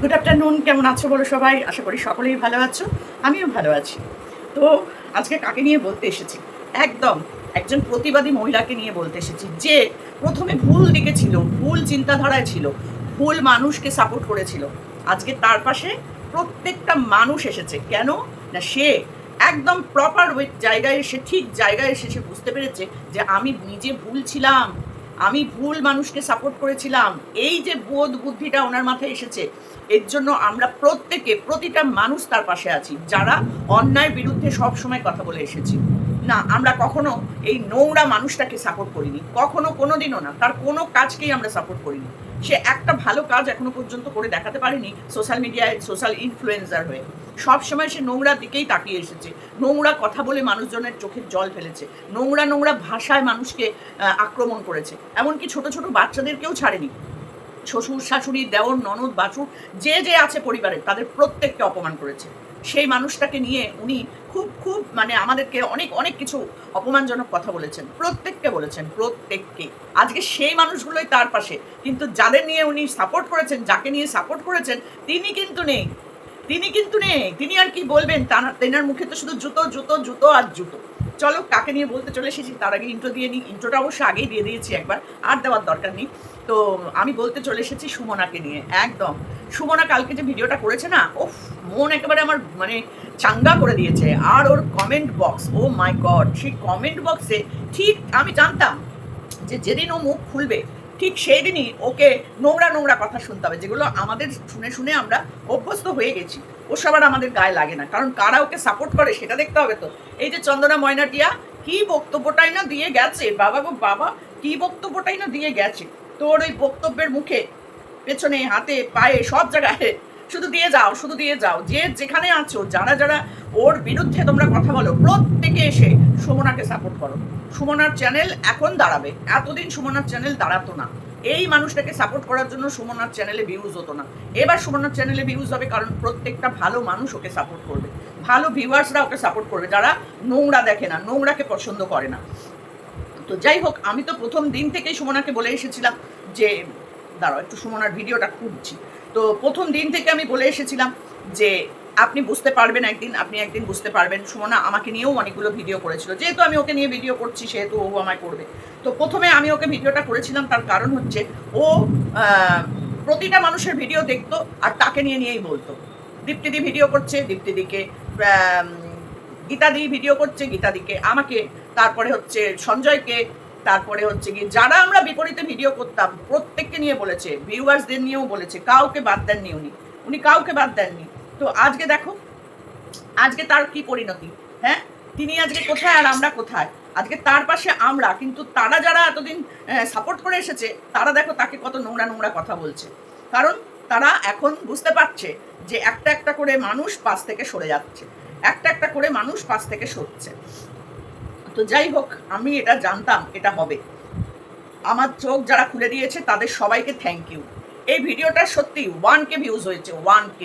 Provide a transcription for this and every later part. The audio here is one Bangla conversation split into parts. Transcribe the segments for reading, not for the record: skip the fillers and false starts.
গুড আফটারনুন, কেমন আছো বলো সবাই? আশা করি সকলেই ভালো আছো, আমিও ভালো আছি। তো আজকে কাকে নিয়ে বলতে এসেছি? একদম একজন প্রতিবাদী মহিলাকে নিয়ে বলতে এসেছি, যে প্রথমে ভুল দিকে ছিল, ভুল চিন্তাধারায় ছিল, ভুল মানুষকে সাপোর্ট করেছিল। আজকে তার পাশে প্রত্যেকটা মানুষ এসেছে। কেন না, সে একদম প্রপার জায়গায় এসে, ঠিক জায়গায় এসে সে বুঝতে পেরেছে যে আমি নিজে ভুল ছিলাম, আমি ভুল মানুষকে সাপোর্ট করেছিলাম। এই যে বোধ বুদ্ধিটা ওনার মাথায় এসেছে, এর জন্য আমরা প্রত্যেকে, প্রতিটা মানুষ তার পাশে আছি, যারা অন্যায়ের বিরুদ্ধে সব সময় কথা বলে এসেছি। না, আমরা কখনো এই নোংরা মানুষটাকে সাপোর্ট করিনি, কখনো কোনোদিনও না। তার কোনো কাজকেই আমরা সাপোর্ট করিনি। সে একটা ভালো কাজ এখনো পর্যন্ত করে দেখাতে পারেনি সোশ্যাল মিডিয়ায়, সোশ্যাল ইনফ্লুয়েন্সার হয়ে। সব সময় সে নোংরার দিকেই তাকিয়ে এসেছে, নোংরা কথা বলে মানুষজনের চোখের জল ফেলেছে, নোংরা নোংরা ভাষায় মানুষকে আক্রমণ করেছে, এমনকি ছোট ছোট বাচ্চাদেরকেও ছাড়েনি। শ্বশুর শাশুড়ি, দেওর, ননদ, বাছুর, যে যে আছে পরিবারের, তাদের প্রত্যেককে অপমান করেছে। সেই মানুষটাকে নিয়ে উনি খুব খুব মানে আমাদেরকে অনেক অনেক কিছু অপমানজনক কথা বলেছেন, প্রত্যেককে বলেছেন, প্রত্যেককে। আজকে সেই মানুষগুলোই তার পাশে, কিন্তু যাদের নিয়ে উনি সাপোর্ট করেছেন, যাকে নিয়ে সাপোর্ট করেছেন, তিনি কিন্তু নেই। তিনি আর কি বলবেন? তেনার মুখে তো শুধু জুতো জুতো জুতো আর জুতো। চলো কাকে নিয়ে বলতে চলে এসেছি, তার আগে ইন্ট্রো দিয়ে নিই। ইন্ট্রোটা অবশ্য আগেই দিয়ে দিয়েছি একবার, আর দেওয়ার দরকার নেই। তো আমি বলতে চলে এসেছি সুমনাকে নিয়ে। একদম সুমনা কালকে যে ভিডিওটা করেছে না, ওফ, মন একেবারে আমার মানে চাঙ্গা করে দিয়েছে। আর ওর কমেন্ট বক্স, ও মাই গড, সেই কমেন্ট বক্সে ঠিক আমি জানতাম যে যেদিন ও মুখ খুলবে, ঠিক সেই দিনই ওকে নোংরা নোংরা কথা শুনতে হবে, যেগুলো আমাদের শুনে শুনে আমরা অভ্যস্ত হয়ে গেছি। ওসব আর আমাদের গায়ে লাগে না, কারণ কারা ওকে সাপোর্ট করে সেটা দেখতে হবে তো। এই যে চন্দনা ময়নাটিয়া, কি বক্তব্যটাই না দিয়ে গেছে, বাবা গো বাবা, কি বক্তব্যটাই না দিয়ে গেছে। তোর ওই বক্তব্যের মুখে, পেছনে, হাতে, পায়ে, সব জায়গায় শুধু দিয়ে যাও, শুধু দিয়ে যাও। যে যেখানে আছো, যারা যারা ওর বিরুদ্ধে তোমরা কথা বলো, প্রত্যেকে এসে সুমনাকে সাপোর্ট করো। সুমনার চ্যানেল এখন দাঁড়াবে, এতদিন সুমনার চ্যানেল দাঁড়াতো না। এই মানুষটাকে সাপোর্ট করার জন্য সুমনার চ্যানেলে ভিউজ হতো না। এবার সুমনার চ্যানেলে ভিউজ হবে, কারণ প্রত্যেকটা ভালো মানুষ ওকে সাপোর্ট করবে, ভালো ভিউয়ার্সরা ওকে সাপোর্ট করবে, যারা নোংরা দেখে না, নোংরাকে পছন্দ করে না। তো যাই হোক, আমি তো প্রথম দিন থেকেই সুমনাকে বলে এসেছিলাম যে, দাঁড়াও একটু সুমনার ভিডিওটা খুঁজছি। তো প্রথম দিন থেকে আমি বলে এসেছিলাম যে আপনি বুঝতে পারবেন একদিন, আপনি একদিন বুঝতে পারবেন। সুমনা আমাকে নিয়েও অনেকগুলো ভিডিও করেছিল, যেহেতু আমি ওকে নিয়ে ভিডিও করছি সেহেতু ও আমায় করবে। তো প্রথমে আমি ওকে ভিডিওটা করেছিলাম, তার কারণ হচ্ছে ও প্রতিটা মানুষের ভিডিও দেখতো আর তাকে নিয়ে নিয়েই বলতো। দীপ্তিদি ভিডিও করছে, দীপ্তিদিকে, গীতাদি ভিডিও করছে, গীতাদিকে, আমাকে, তারপরে হচ্ছে সঞ্জয়কে, তারপরে হচ্ছে কি যারা আমরা বিপরীতে ভিডিও করতাম প্রত্যেককে নিয়ে বলেছে, ভিউয়ার্সদের নিয়েও বলেছে, কাউকে বাদ দেননি উনি কাউকে বাদ দেননি। তো আজকে দেখো, আজকে তার কি পরিণতি। হ্যাঁ, তিনি আজকে কোথায় আর আমরা কোথায়? আজকে তার পাশে আমরা, কিন্তু তারা যারা এতদিন সাপোর্ট করে এসেছে, তারা দেখো তাকে কত নোংরা নোংরা কথা বলছে। কারণ তারা এখন বুঝতে পারছে যে একটা একটা করে মানুষ পাশ থেকে সরে যাচ্ছে, একটা একটা করে মানুষ পাশ থেকে সরছে। তো যাই হোক, আমি এটা জানতাম এটা হবে। আমার চোখ যারা খুলে দিয়েছে তাদের সবাইকে থ্যাংক ইউ। এই ভিডিওটা সত্যি 1K ভিউজ হয়েছে, 1K।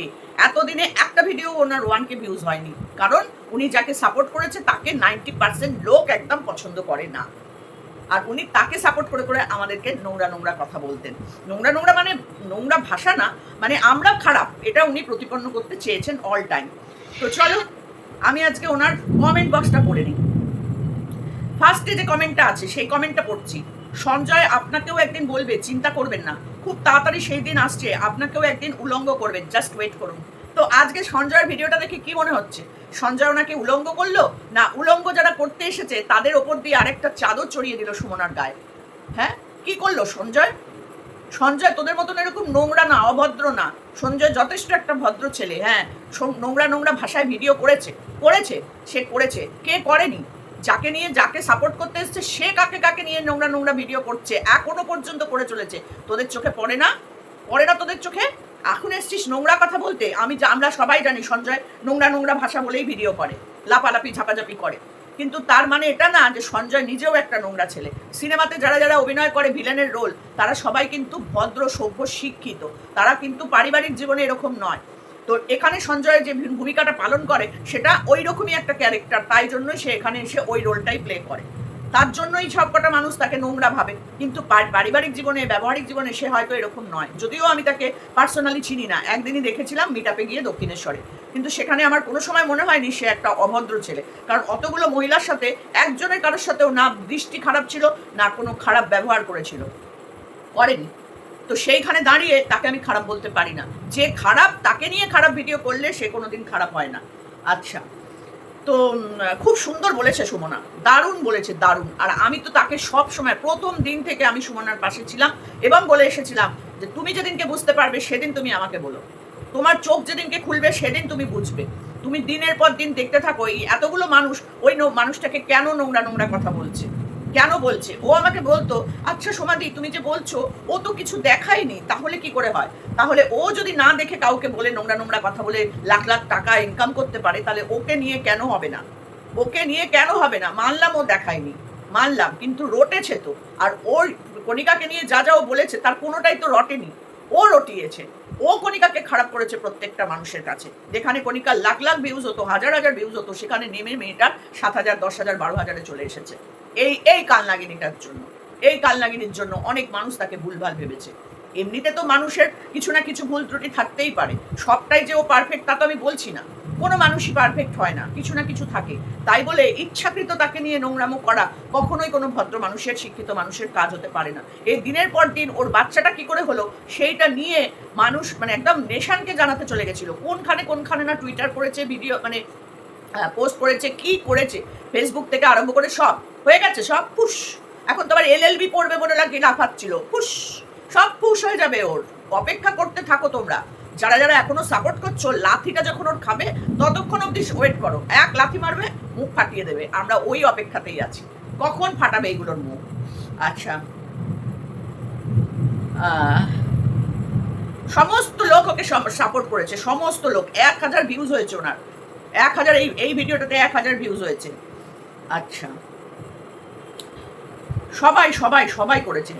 এতদিনে একটা ভিডিও ওনার 1K ভিউজ হয়নি, কারণ উনি যাকে সাপোর্ট করেছে তাকে 90% লোক একদম পছন্দ করে না। আর উনি তাকে সাপোর্ট করে করে আমাদেরকে নোংরা নোংরা কথা বলতেন। নোংরা নোংরা মানে নোংরা ভাষা না, মানে আমরা খারাপ, এটা উনি প্রতিপন্ন করতে চেয়েছেন অল টাইম। তো চলো আমি আজকে ওনার কমেন্ট বক্সটা পড়ে নিই। ফার্স্টে যে কমেন্টটা আছে সেই কমেন্টটা পড়ছি। সঞ্জয় আপনাকেও একদিন বলবে, চিন্তা করবেন না, খুব তাড়াতাড়ি সেই দিন আসছে, আপনাকেও একদিন উলঙ্গ করবেন, জাস্ট ওয়েট করুন। তো আজকে সঞ্জয়ের ভিডিওটা দেখে কি মনে হচ্ছে? সঞ্জয় ওনাকে উলঙ্গ করলো, না উলঙ্গ যারা করতে এসেছে তাদের ওপর দিয়ে আরেকটা চাদর চড়িয়ে দিল সুমনার গায়ে? হ্যাঁ, কি করলো সঞ্জয়? সঞ্জয় তোদের মতন এরকম নোংরা না, অভদ্র না। সঞ্জয় যথেষ্ট একটা ভদ্র ছেলে। হ্যাঁ, নোংরা নোংরা ভাষায় ভিডিও করেছে, সে করেছে, কে করেনি? যাকে নিয়ে, যাকে সাপোর্ট করতে এসছে, সে কাকে কাকে নিয়ে নোংরা নোংরা ভিডিও করছে, এখনো পর্যন্ত করে চলেছে। তোদের চোখে পড়ে না? পড়ে না তোদের চোখে? এখন এসছিস নোংরা কথা বলতে? আমরা সবাই জানি সঞ্জয় নোংরা নোংরা ভাষা বলেই ভিডিও করে, লাপালাপি ঝাপাঝাপি করে, কিন্তু তার মানে এটা না যে সঞ্জয় নিজেও একটা নোংরা ছেলে। সিনেমাতে যারা যারা অভিনয় করে ভিলেনের রোল, তারা সবাই কিন্তু ভদ্র, সভ্য, শিক্ষিত, তারা কিন্তু পারিবারিক জীবনে এরকম নয়। তো এখানে সঞ্জয় যে ভূমিকাটা পালন করে সেটা ওই রকমই একটা ক্যারেক্টার, তাই জন্যই সে এখানে এসে ওই রোলটাই প্লে করে। তার জন্যই সব কটা মানুষ তাকে নোংরা ভাবে, কিন্তু পারিবারিক জীবনে, ব্যবহারিক জীবনে সে হয়তো এরকম নয়। যদিও আমি তাকে পার্সোনালি চিনি না, একদিনই দেখেছিলাম মিট আপে গিয়ে দক্ষিণেশ্বরে, কিন্তু সেখানে আমার কোনো সময় মনে হয়নি সে একটা অভদ্র ছেলে, কারণ অতগুলো মহিলার সাথে একজনের কারোর সাথেও না দৃষ্টি খারাপ ছিল, না কোনো খারাপ ব্যবহার করেছিল, করেনি। তো সেইখানে দাঁড়িয়ে তাকে আমি খারাপ বলতে পারি না। যে খারাপ, তাকে নিয়ে খারাপ ভিডিও করলে সে কোনোদিন খারাপ হয় না। আচ্ছা, তো খুব সুন্দর বলেছে সুমনা, দারুণ বলেছে, দারুণ। আর আমি তো তাকে সব সময় প্রথম দিন থেকে আমি সুমনার পাশে ছিলাম এবং বলে এসেছিলাম যে তুমি যেদিনকে বুঝতে পারবে সেদিন তুমি আমাকে বলো, তোমার চোখ যেদিনকে খুলবে সেদিন তুমি বুঝবে। তুমি দিনের পর দিন দেখতে থাকো এই এতগুলো মানুষ ওই মানুষটাকে কেন নোংরা নোংরা কথা বলছে, কেন বলছে। ও আমাকে বলতো, আচ্ছা সোমাদি তুমি যে বলছো ও তো কিছু দেখায়নি, তাহলে কি করে হয়? তাহলে ও যদি না দেখে কাউকে বলে নোংরা নোংরা কথা বলে লাখ লাখ টাকা ইনকাম করতে পারে, তাহলে ওকে নিয়ে কেন হবে না? ওকে নিয়ে কেন হবে না? মানলাম ও দেখায়নি, মানলাম, কিন্তু রটেছে তো। আর ওর কণিকাকে নিয়ে যা যা ও বলেছে তার কোনোটাই তো রটেনি, ও রটিয়েছে। ও কণিকাকে খারাপ করেছে প্রত্যেকটা মানুষের কাছে। যেখানে কণিকার লাখ লাখ ভিউজ হতো, হাজার হাজার ভিউজ হতো, সেখানে নেমে মেয়েটার 7,000, 10,000, 12,000-এ চলে এসেছে। এই কালনাগিনীটার জন্য, এই কালনাগিনীর জন্য অনেক মানুষ তাকে ভুলভাল ভেবেছে। এমনিতে তো মানুষের কিছু না কিছু ভুল ত্রুটি থাকতেই পারে, সবটাই যে ও পারফেক্ট তা তো আমি বলছি না, কোনো মানুষই পারফেক্ট হয় না, কিছু না কিছু থাকে। তাই বলে ইচ্ছাকৃত তাকে নিয়ে নোংরামো করা কখনোই কোনো ভদ্র মানুষের, শিক্ষিত মানুষের কাজ হতে পারে না। এই দিনের পর দিন ওর বাচ্চাটা কি করে হলো সেইটা নিয়ে মানুষ মানে একদম নেশানকে জানাতে চলে গেছিল, কোনখানে না টুইটার করেছে, ভিডিও মানে পোস্ট করেছে, কি করেছে, ফেসবুক থেকে আরম্ভ করে সব হয়ে গেছে, সব ফুস। এখন তোমার LLB পড়বে বলে নাকি লাফাচ্ছিল, ফুস, সব ফুস হয়ে যাবে ওর। অপেক্ষা করতে থাকো তোমরা, যারা যারা এখনো সাপোর্ট করছো। লাথিটা যখন ওর খাবে ততক্ষণ অব্দি ওয়েট করো, এক লাথি মারবে মুখ ফাটিয়ে দেবে। আমরা ওই অপেক্ষাতেই আছি, কখন ফাটাবে এইগুলোর মুখ। আচ্ছা, সমস্ত লোক ওকে সাপোর্ট করেছে, সমস্ত লোক। 1,000 ভিউজ হয়েছে ওনার, 1,000, এই ভিডিওটাতে 1,000 ভিউজ হয়েছে। আচ্ছা, সবাই সবাই সবাই করেছে,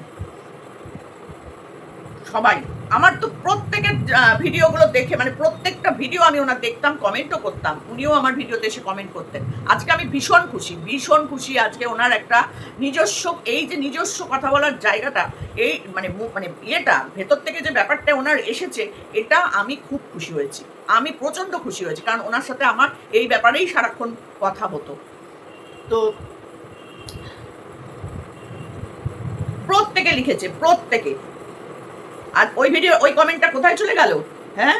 সবাই। আমার তো প্রত্যেকের ভিডিওগুলো দেখে, মানে প্রত্যেকটা ভিডিও আমি ওনার দেখতাম, কমেন্টও করতাম, উনিও আমার ভিডিওতে এসে কমেন্ট করতেন। আজকে আমি ভীষণ খুশি, ভীষণ খুশি। আজকে ওনার একটা নিজস্ব, এই যে নিজস্ব কথা বলার জায়গাটা, এই মানে মানে ইয়েটা ভেতর থেকে যে ব্যাপারটা ওনার এসেছে, এটা আমি খুব খুশি হয়েছি, আমি প্রচণ্ড খুশি হয়েছি, কারণ ওনার সাথে আমার এই ব্যাপারেই সারাক্ষণ কথা হতো। তো প্রত্যেকে লিখেছে, প্রত্যেকে। আর ওই ভিডিও, ওই কমেন্টটা কোথায় চলে গেল? হ্যাঁ,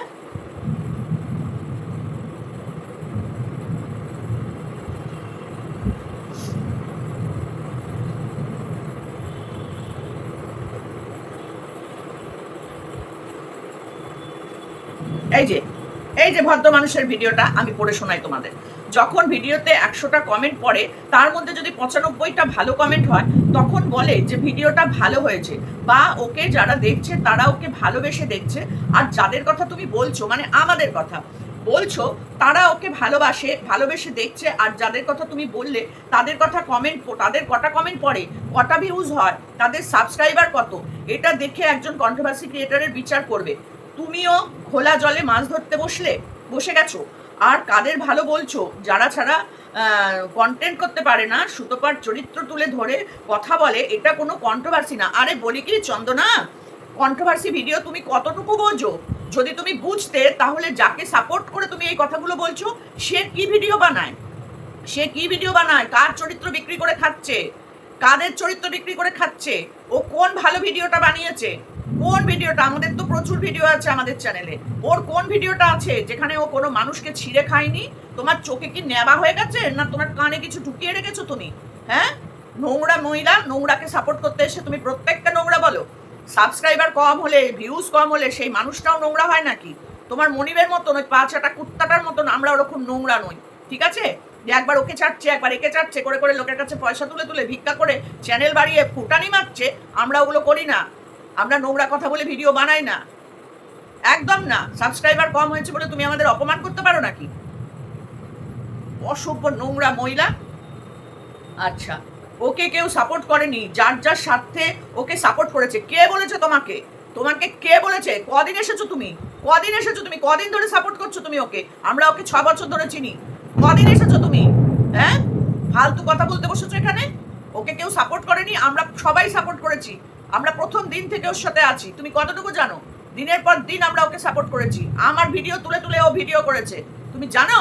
এই যে ভদ্র মানুষের ভিডিওটা আমি পড়ে শোনাই তোমাদের। যখন ভিডিওতে 100টা কমেন্ট পড়ে, তার মধ্যে যদি 95টা ভালো কমেন্ট হয়, তখন বলে যে ভিডিওটা ভালো হয়েছে, বা ওকে যারা দেখছে তারা ওকে ভালোবেসে দেখছে। আর যাদের কথা তুমি বলছো, মানে আমাদের কথা বলছো, তারা ওকে ভালোবেসে দেখছে। আর যাদের কথা তুমি বললে তাদের কথা কমেন্ট, তাদের কটা কমেন্ট পড়ে, কটা ভিউজ হয়, তাদের সাবস্ক্রাইবার কত, এটা দেখে একজন কন্ট্রোভার্সি ক্রিয়েটারের বিচার করবে। তুমিও খোলা জলে মাছ ধরতে বসে গেছো। আর কাদের ভালো বলছো? যারা ছাড়া কন্টেন্ট করতে পারে না, সুতোপার চরিত্র তুলে ধরে কথা বলে, এটা কোনো কন্ট্রোভার্সি না। আরে বলি কি চন্দনা, কন্ট্রোভার্সি ভিডিও তুমি কতটুকু বোঝো? যদি তুমি বুঝতে, তাহলে যাকে সাপোর্ট করে তুমি এই কথাগুলো বলছো, সে কি ভিডিও বানায়, কার চরিত্র বিক্রি করে খাচ্ছে, কাদের চরিত্র বিক্রি করে খাচ্ছে, ও কোন ভালো ভিডিওটা বানিয়েছে, কোন ভিডিওটা? আমাদের তো প্রচুর ভিডিও আছে আমাদের চ্যানেলে, ওর কোন ভিডিওটা আছে যেখানে ও কোনো মানুষকে ছিঁড়ে খায়নি? তোমার চোখে কি নেবা হয়ে গেছে, না তোমার কানে কিছু ঢুকিয়ে রেখেছো তুমি? হ্যাঁ, নোংরা মহিলা, নোংরাকে সাপোর্ট করতে এসে তুমি প্রত্যেকটা নোংরা বলো। সাবস্ক্রাইবার কম হলে, ভিউজ কম হলে সেই মানুষটাও নোংরা হয় নাকি? তোমার মনিবের মতন, ওই পাঁচাটা কুত্তাটার মতন আমরা ওরকম নোংরা নই, ঠিক আছে? যে একবার ওকে চাটছে, একবার একে চাটছে, করে করে লোকের কাছে পয়সা তুলে ভিক্ষা করে চ্যানেল বাড়িয়ে ফুটানি মারছে, আমরা ওগুলো করি না। আমরা নোংরা কথা বলে ভিডিও বানাই না, একদম না। সাবস্ক্রাইবার কম হয়েছে বলে তুমি আমাদের অপমান করতে পারো নাকি? অসভ্য নোংরা মহিলা। আচ্ছা, ওকে কেউ সাপোর্ট করেনি, যার যার স্বার্থে ওকে সাপোর্ট করেছে। কে বলেছে তোমাকে? কে বলেছে? কদিন এসেছো তুমি, কদিন ধরে সাপোর্ট করছো তুমি ওকে? আমরা ওকে 6 বছর ধরে চিনি। কদিন এসেছো তুমি? হ্যাঁ, ফালতু কথা বলতে বসেছো এখানে। ওকে কেউ সাপোর্ট করেনি, আমরা সবাই সাপোর্ট করেছি। আমরা প্রথম দিন থেকে ওর সাথে আছি। তুমি কতটুকু জানো? দিনের পর দিন আমরা ওকে সাপোর্ট করেছি। আমার ভিডিও তুলে তুলে ও ভিডিও করেছে। তুমি জানো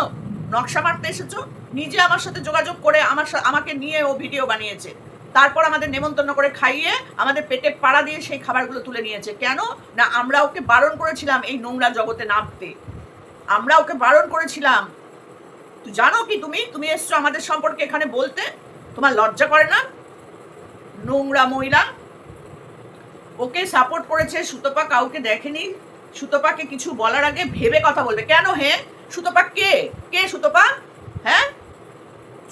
নকশা মারতে এসেছো? নিজে আমার সাথে যোগাযোগ করে আমাকে নিয়ে ও ভিডিও বানিয়েছে। তারপর আমাদের নেমন্তন্ন করে খাইয়ে আমাদের পেটে পাড়া দিয়ে সেই খাবারগুলো তুলে নিয়েছে। কেন না? আমরা ওকে বারণ করেছিলাম এই নোংরা জগতে নামতে। আমরা ওকে বারণ করেছিলাম। তুই জানো কি? তুমি এসছো আমাদের সম্পর্কে এখানে বলতে? তোমার লজ্জা করে না? নোংরা মহিলা। ওকে সাপোর্ট করেছে সুতপা, কাউকে দেখেনি। সুতপাকে কিছু বলার আগে ভেবে কথা বলবে। কেন হে? সুতপা কে? কে সুতপা? হ্যাঁ,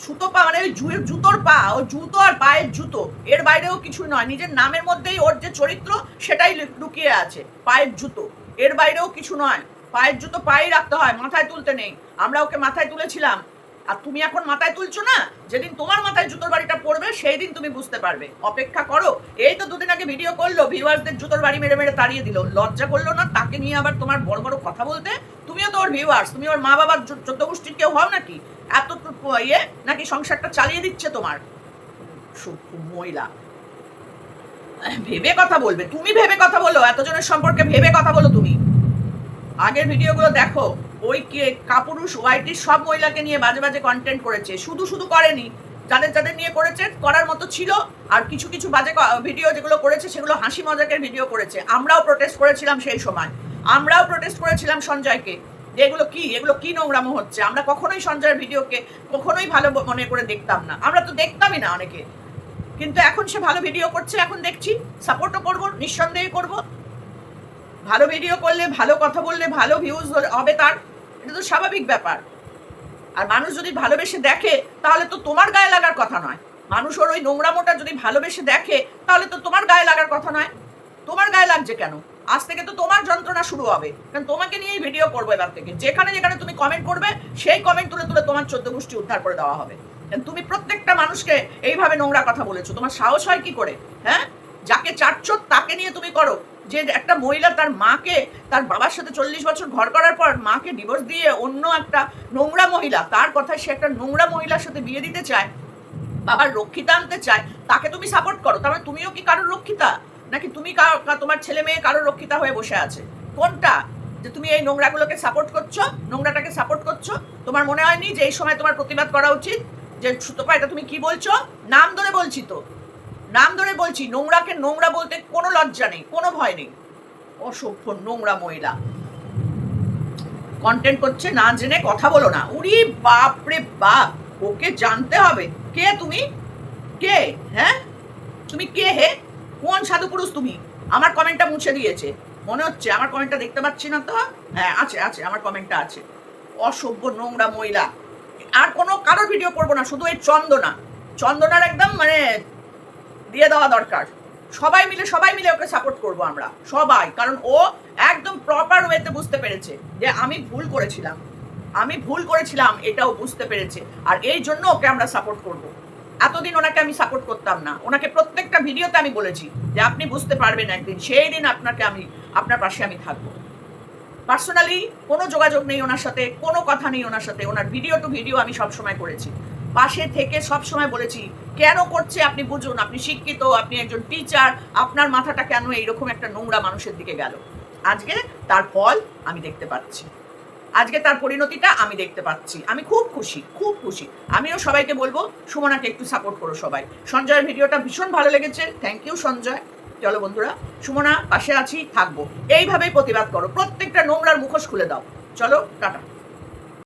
সুতপা মানে ওই জুতোর পা, ও জুতো আর পায়ের জুতো, এর বাইরেও কিছু নয়। নিজের নামের মধ্যেই ওর যে চরিত্র সেটাই লুকিয়ে আছে, পায়ের জুতো, এর বাইরেও কিছু নয়। পায়ের জুতো পায়েই রাখতে হয়, মাথায় তুলতে নেই। আমরা ওকে মাথায় তুলেছিলাম, আর তুমি এখন মাথায় তুলছো না। যেদিন তোমার মাথায় জুতোর বাড়িটা পড়বে সেই দিন তুমি বুঝতে পারবে। অপেক্ষা করো। এই তো দুদিন আগে ভিডিও করলো, ভিউয়ার্সদের জুতোর বাড়ি মেরে মেরে তাড়িয়ে দিল। লজ্জা করলো না তাকে নিয়ে আবার তোমার বড় বড় কথা বলতে? তুমিও তো ওর ভিউয়ার্স, তুমি ওর মা বাবার চোদ্দ গোষ্ঠীর কেউ হও নাকি? এত ইয়ে নাকি সংসারটা চালিয়ে দিচ্ছে তোমার মহিলা? ভেবে কথা বলবে। তুমি ভেবে কথা বলো, এতজনের সম্পর্কে ভেবে কথা বলো। তুমি আগের ভিডিওগুলো দেখো। ওই কাপুরুষ ওয়াইটির সব মহিলাকে নিয়ে বাজে বাজে কন্টেন্ট করেছে। শুধু শুধু করেনি, যাদের যাদের নিয়ে করেছে করার মতো ছিল। আর কিছু কিছু বাজে ভিডিও যেগুলো করেছে সেগুলো হাসি মজাকের ভিডিও করেছে। আমরাও প্রোটেস্ট করেছিলাম সেই সময়। আমরাও প্রোটেস্ট করেছিলাম সঞ্জয়কে, যে এগুলো কি নোংরামো হচ্ছে। আমরা কখনোই সঞ্জয়ের ভিডিওকে কখনোই ভালো মনে করে দেখতাম না। আমরা তো দেখতামই না অনেকে। কিন্তু এখন সে ভালো ভিডিও করছে, এখন দেখছি, সাপোর্টও করবো, নিঃসন্দেহে করবো। ভালো ভিডিও করলে, ভালো কথা বললে ভালো ভিউজ হবে তার, এটা তো স্বাভাবিক ব্যাপার। আর মানুষ যদি ভালোবেসে দেখে তাহলে তো তোমার গায়ে লাগার কথা নয়। মানুষ ওর ওই নোংরামোটা যদি ভালোবেসে দেখে তাহলে তো তোমার গায়ে লাগার কথা নয়। তোমার গায়ে লাগছে কেন? আজ থেকে তো তোমার যন্ত্রণা শুরু হবে, কারণ তোমাকে নিয়েই ভিডিও করবো এবার থেকে। যেখানে যেখানে তুমি কমেন্ট করবে সেই কমেন্ট তুলে তুলে তোমার 14 গোষ্ঠী উদ্ধার করে দেওয়া হবে। তুমি প্রত্যেকটা মানুষকে এইভাবে নোংরা কথা বলেছো, তোমার সাহস হয় কি করে? হ্যাঁ, যাকে চাটছো তাকে নিয়ে তুমি করো। যে একটা মহিলা তার মাকে, তার বাবার সাথে 40 বছর ঘর করার পর মাকে ডিভোর্স দিয়ে অন্য একটা নোংরা মহিলা, তার কথায় সে একটা নোংরা মহিলার সাথে বিয়ে দিতে চায়, বাবার রক্ষিতা আনতে চায়, তাকে তুমি সাপোর্ট করো। তার মানে তুমিও কি কারোর রক্ষিতা? নাকি তুমি তোমার ছেলে মেয়ে কারোর রক্ষিতা হয়ে বসে আছে? কোনটা? যে তুমি এই নোংরাগুলোকে সাপোর্ট করছো, নোংরাটাকে সাপোর্ট করছো? তোমার মনে হয়নি যে এই সময় তোমার প্রতিবাদ করা উচিত? যে সুতপা এটা তুমি কি বলছো? নাম ধরে বলছি তো, নাম ধরে বলছি। নোংরাকে নোংরা বলতে কোনো লজ্জা নেই, কোনো ভয় নেই। অসভ্য নোংরা মহিলা কন্টেন্ট করছে, না জেনে কথা বলো না। উরি বাপ রে বাপ, ওকে জানতে হবে। কে তুমি? কে? হ্যাঁ, তুমি কে হে? কোন সাধু পুরুষ তুমি? আমার কমেন্টটা মুছে দিয়েছে মনে হচ্ছে। আমার কমেন্টটা দেখতে পাচ্ছি না তো। হ্যাঁ, আছে আছে, আমার কমেন্টটা আছে। অসভ্য নোংরা মহিলা। আর কোনো কারোর ভিডিও করবো না, শুধু এই চন্দনার একদম মানে দিয়ে দেওয়া দরকার। সবাই মিলে ওকে সাপোর্ট করবো আমরা সবাই, কারণ ও একদম প্রপার ওয়েতে বুঝতে পেরেছে যে আমি ভুল করেছিলাম, এটাও বুঝতে পেরেছে। আর এই জন্য ওকে আমরা সাপোর্ট করব। এতদিন ওনাকে আমি সাপোর্ট করতাম না। ওনাকে প্রত্যেকটা ভিডিওতে আমি বলেছি যে আপনি বুঝতে পারবেন একদিন, সেই দিন আপনার পাশে আমি থাকবো। পার্সোনালি কোনো যোগাযোগ নেই ওনার সাথে, কোনো কথা নেই ওনার সাথে। ওনার ভিডিও টু ভিডিও আমি সবসময় করেছি, পাশে থেকে সবসময় বলেছি কেন করছে আপনি বুঝুন, আপনি শিক্ষিত, আপনি একজন টিচার, আপনার মাথাটা কেন এইরকম একটা নোংরা মানুষের দিকে গেল। আজকে তার ফল আমি দেখতে পাচ্ছি, আজকে তার পরিণতিটা আমি দেখতে পাচ্ছি। আমি খুব খুশি। আমিও সবাইকে বলবো সুমনাকে একটু সাপোর্ট করো সবাই। সঞ্জয়ের ভিডিওটা ভীষণ ভালো লেগেছে, থ্যাংক ইউ সঞ্জয়। চলো বন্ধুরা, সুমনা পাশে আছি, থাকবো। এইভাবেই প্রতিবাদ করো, প্রত্যেকটা নোংরার মুখোশ খুলে দাও। চলো, টাটা।